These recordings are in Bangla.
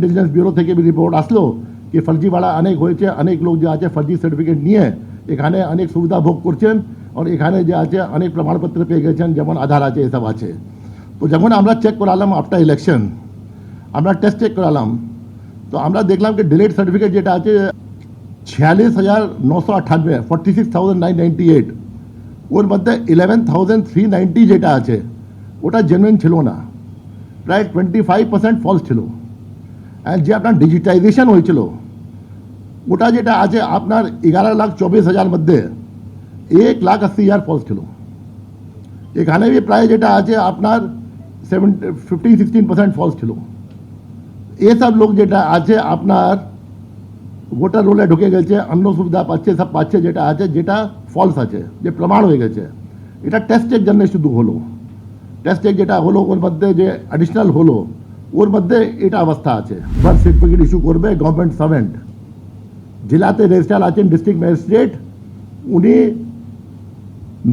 इंटेलिजेंस ब्यूरो থেকে রিপোর্ট আসলো कि फर्जीवाड़ा अनेक হয়েছে, अनेक लोग যে আছে फर्जी সার্টিফিকেট নিয়ে এখানে অনেক সুবিধা ভোগ করছেন और এখানে যে আছে অনেক প্রমাণপত্র পেয়ে গেছেন, যেমন আধার আছে, এসব আছে। তো যখন আমরা চেক করালাম আফটার ইলেকশন, আমরা টেস্ট চেক করালাম, তো আমরা দেখলাম कि ডিলেড সার্টিফিকেট যেটা আছে 46,998 46,998, ওর মধ্যে 11,390 যেটা আছে ওটা জেনুইন ছিল না, প্রায় 25% ফলস ছিল। অ্যান্ড যে আপনার ডিজিটাইজেশন হয়েছিল ওটা যেটা আছে আপনার 11,24,000 মধ্যে 1,80,000 ফলস ছিল। এখানে भी প্রায় যেটা আছে আপনার 15-16% ফলস ছিল। এসব লোক যেটা আছে আপনার ভোটার রোলে ঢুকে গেছে, অন্য সুবিধা পাচ্ছে, সব পাচ্ছে যেটা আছে, যেটা ফলস আছে, যে প্রমাণ হয়ে গেছে। এটা টেস্ট চেক জন্য শুধু হলো, টেস্ট চেক যেটা হলো ওর মধ্যে যে অ্যাডিশনাল হলো ওর মধ্যে এটা অবস্থা আছে। বার্থ সার্টিফিকেট ইস্যু করবে গভর্নমেন্ট সার্ভেন্ট, জেলাতে রেজিস্ট্রার আছেন ডিস্ট্রিক্ট ম্যাজিস্ট্রেট, উনি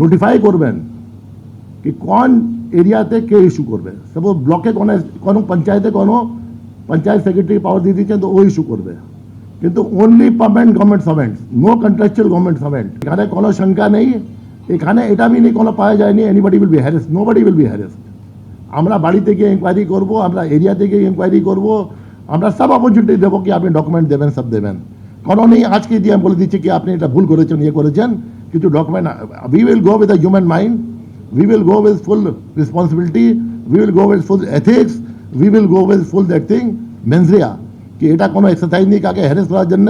নোটিফাই করবেন कि कौन এরিয়াতে কে ইস্যু করবে। সাপোজ ব্লকে কোনো পঞ্চায়েতে কোনো পঞ্চায়েত সেক্রেটারি পাওয়ার দিয়ে দিচ্ছেন তো ও ইস্যু করবে, কিন্তু only permanent government servant, no contractual government servant. এখানে কোনো শঙ্কা নেই, এখানে এটা भी नहीं কোনো পাওয়া যায়নি anybody will be harassed, nobody will be harassed. আমরা বাড়িতে গিয়ে ইনকোয়ারি করবো, আমরা এরিয়াতে গিয়ে ইনকোয়ারি করবো, আমরা সব অপরচুনিটি দেবো কি আপনি ডকুমেন্ট দেবেন, সব দেবেন। কোনো নেই আজকে দিয়ে বলে দিচ্ছি কি আপনি এটা ভুল করেছেন, ইয়ে করেছেন, কিছু document. We will go with a human mind, we will go with full responsibility, we will go with full ethics, we will go with full that thing mensria कि এটা কোনো এক্সারসাইজ নেই কাকে হ্যারেস করার জন্য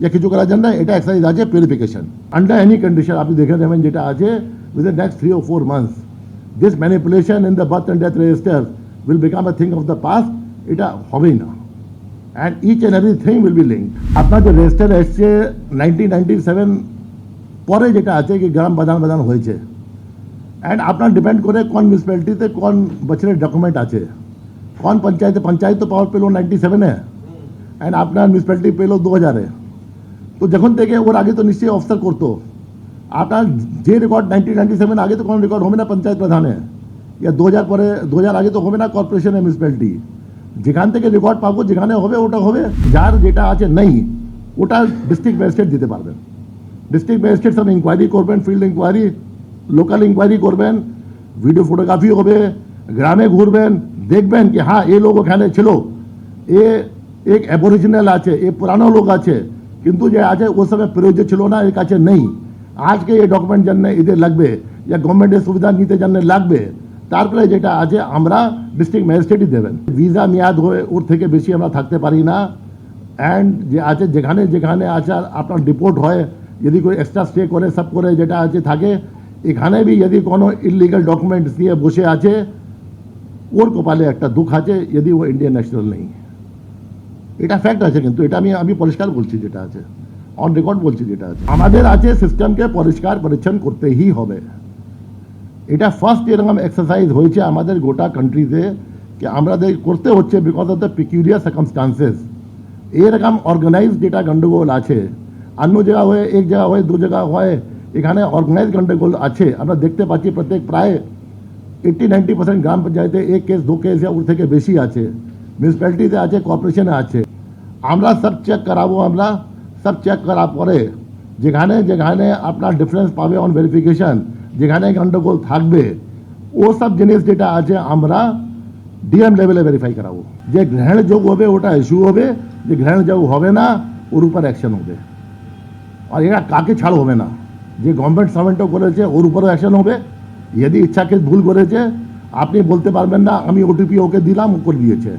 या কিছু করার জন্য, এটা এক্সারসাইজ আছে পিউরিফিকেশন আন্ডার এনি কন্ডিশন। আপনি দেখে নেবেন যেটা আছে within the next 3 or 4 months this manipulation in the birth and death register will become a thing of the past, এটা হবেই না, and each and everything will be linked। আপনার যে রেজিস্টার এসছে 1997 পরে যেটা আছে কি গ্রাম বাদান হয়েছে, एंड আপনার ডিপেন্ড করে কোন মিউনিসিপ্যালিটিতে কোন বছরের ডকুমেন্ট আছে, কোন পঞ্চায়েত তো পাওয়ার পেলো 97-এ এন্ড আপনার মিউনিসিপ্যালিটি পেলো 2000-এ। তো যখন থেকে ওর আগে তো নিশ্চয়ই অফিসার করতো, আপনার যে রেকর্ড 1997 আগে তো কোনো রেকর্ড হবে না পঞ্চায়েত প্রধানে, या 2000 পরে 2000 আগে তো হবে না কর্পোরেশনের মিউনিসিপ্যালিটি। যেখান থেকে রেকর্ড পাবো যেখানে হবে ওটা হবে, যার যেটা আছে নেই ওটা ডিস্ট্রিক্ট ম্যাজিস্ট্রেট দিতে পারবেন। ডিস্ট্রিক্ট ম্যাজিস্ট্রেট সব ইনকোয়ারি করবেন, ফিল্ড ইনকোয়ারি, লোকাল ইনকোয়ারি করবেন, ভিডিও ফটোগ্রাফি হবে, গ্রামে ঘুরবেন, দেখবেন কি হ্যাঁ এই লোক ওখানে ছিল, এ এক অ্যাবরিজিনাল আছে, এ পুরানো লোক আছে, কিন্তু যে আছে ও সময় প্রয়োজন ছিল না, এর কাছে নেই, আজকে এই ডকুমেন্ট জন্য এদের লাগবে, या গভর্নমেন্টের সুবিধা নিতে জন্য লাগবে, তারপরে যেটা আছে আমরা ডিস্ট্রিক্ট ম্যাজিস্ট্রেটই দেবেন। ভিসা মেয়াদ হয়ে ওর থেকে বেশি আমরা থাকতে পারি না, অ্যান্ড যে আছে যেখানে যেখানে আছে আপনার ডিপোর্ট হয়, যদি কেউ এক্সট্রা স্টে করে সব করে যেটা আছে থাকে, এখানে भी यदि কোনো ইলিগাল ডকুমেন্টস দিয়ে বসে আছে ওর কপালে একটা দুঃখ আছে, যদি ও ইন্ডিয়ান ন্যাশনাল নেই। এটা ফ্যাক্ট আছে, কিন্তু এটা আমি পরিষ্কার বলছি যেটা আছে, অন রেকর্ড বলছি যেটা আছে। আমাদের আছে সিস্টেমকে পরিষ্কার পরিচ্ছন্ন করতেই হবে। এটা ফার্স্ট এরকম এক্সারসাইজ হয়েছে আমাদের গোটা কান্ট্রিতে কি আমাদের করতে হচ্ছে because of the peculiar circumstances. এরকম অর্গানাইজ যেটা গন্ডগোল আছে, অন্য জায়গা হয়ে এক জায়গা হয়ে দু জায়গা হয়, এখানে অর্গানাইজ গন্ডগোল আছে। আমরা দেখতে পাচ্ছি প্রত্যেক প্রায় 80-90% গ্রাম পঞ্চায়েতে এক কেস 2 কেস ওর থেকে বেশি আছে, মিউনিসিপ্যালিটিতে আছে, কর্পোরেশনে আছে। আমরা সব চেক করাবো, আমরা সব চেক করার পরে যেখানে যেখানে আপনার ডিফারেন্স পাবে অন ভেরিফিকেশন, যেখানে গন্ডগোল থাকবে ও সব জিনিস যেটা আছে আমরা ডিএম লেভেলে ভেরিফাই করাবো। যে গ্রহণযোগ্য হবে ওটা ইস্যু হবে, যে গ্রহণযোগ্য হবে না ওর উপর অ্যাকশন হবে। আর এটা কাকে ছাড় হবে না, যে গভর্নমেন্ট সার্ভেন্টও করেছে ওর উপরও অ্যাকশন হবে। যদি ইচ্ছাকে ভুল করেছে আপনি বলতে পারবেন না আমি ওটিপি ওকে দিলাম ও করে দিয়েছে।